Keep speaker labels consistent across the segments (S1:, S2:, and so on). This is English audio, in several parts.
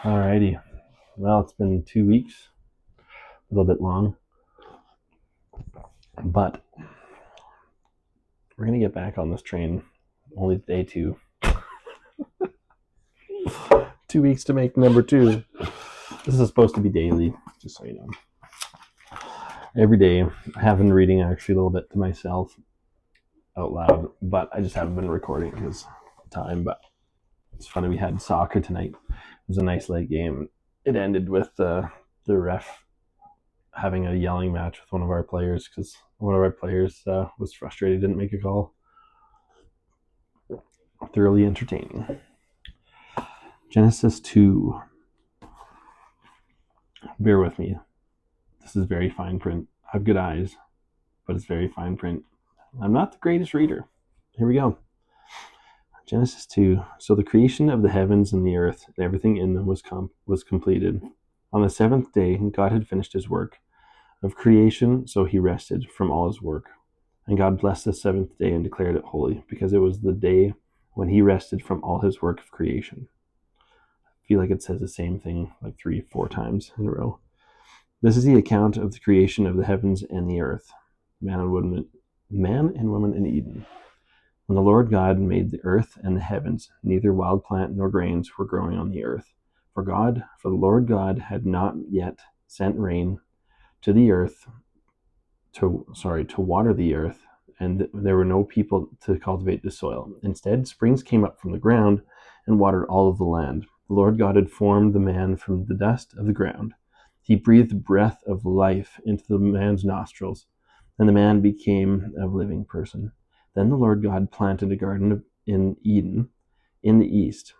S1: Alrighty. Well, it's been 2 weeks, a little bit long, but we're going to get back on this train. Only day 2. 2 weeks to make number 2. This is supposed to be daily, just so you know. Every day. I have been reading actually a little bit to myself out loud, but I just haven't been recording because of time. But it's funny, we had soccer tonight. It was a nice late game. It ended with the ref having a yelling match with one of our players because one of our players was frustrated, didn't make a call. Thoroughly entertaining. Genesis 2. Bear with me. This is very fine print. I have good eyes, but it's very fine print. I'm not the greatest reader. Here we go. Genesis 2. So the creation of the heavens and the earth and everything in them was completed. On the seventh day, God had finished his work of creation, so he rested from all his work. And God blessed the seventh day and declared it holy, because it was the day when he rested from all his work of creation. I feel like it says the same thing like 3-4 times in a row. This is the account of the creation of the heavens and the earth, man and woman in Eden. When the Lord God made the earth and the heavens, neither wild plant nor grains were growing on the earth. For the Lord God had not yet sent rain to the earth, to water the earth, and there were no people to cultivate the soil. Instead, springs came up from the ground and watered all of the land. The Lord God had formed the man from the dust of the ground. He breathed the breath of life into the man's nostrils, and the man became a living person. Then the Lord God planted a garden in Eden in the east,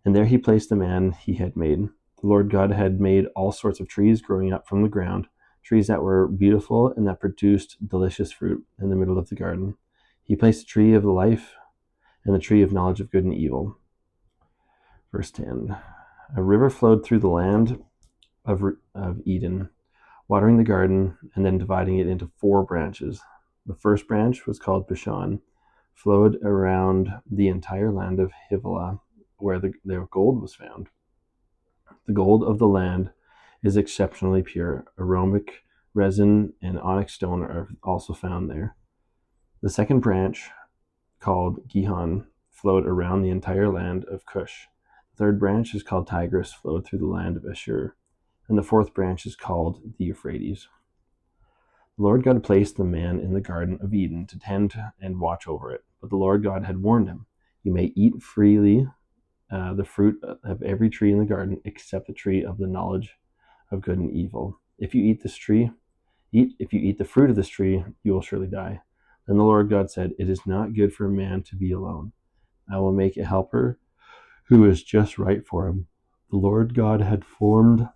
S1: and there he placed the man he had made. The Lord God had made all sorts of trees growing up from the ground, trees that were beautiful and that produced delicious fruit in the middle of the garden. He placed the tree of life and the tree of knowledge of good and evil. Verse 10. A river flowed through the land of Eden, watering the garden and then dividing it into 4 branches. The first branch was called Bashan, flowed around the entire land of Havilah, where their gold was found. The gold of the land is exceptionally pure. Aromatic resin and onyx stone are also found there. The second branch, called Gihon, flowed around the entire land of Cush. The third branch is called Tigris, flowed through the land of Ashur. And the fourth branch is called the Euphrates. The Lord God placed the man in the Garden of Eden to tend and watch over it. But the Lord God had warned him, "You may eat freely the fruit of every tree in the garden, except the tree of the knowledge of good and evil. If you eat the fruit of this tree, you will surely die." Then the Lord God said, "It is not good for a man to be alone. I will make a helper who is just right for him." The Lord God had formed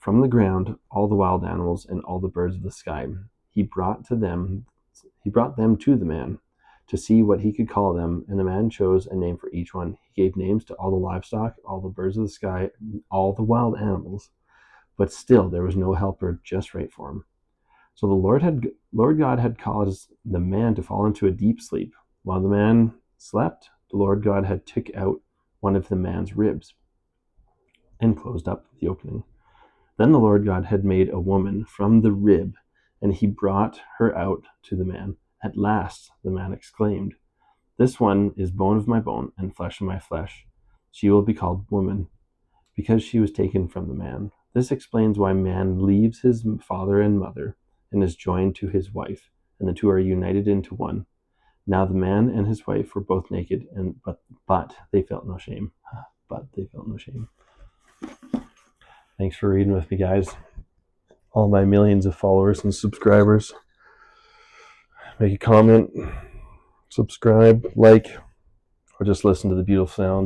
S1: from the ground all the wild animals and all the birds of the sky. He brought them to the man to see what he could call them, and the man chose a name for each one. He gave names to all the livestock, all the birds of the sky, all the wild animals, but still there was no helper just right for him. So the Lord God had caused the man to fall into a deep sleep. While the man slept, the Lord God had took out one of the man's ribs and closed up the opening. Then the Lord God had made a woman from the rib, and he brought her out to the man. At last, the man exclaimed, "This one is bone of my bone and flesh of my flesh. She will be called woman, because she was taken from the man." This explains why man leaves his father and mother and is joined to his wife, and the two are united into one. Now the man and his wife were both naked, but they felt no shame. Thanks for reading with me, guys. All my millions of followers and subscribers. Make a comment, subscribe, like, or just listen to the beautiful sound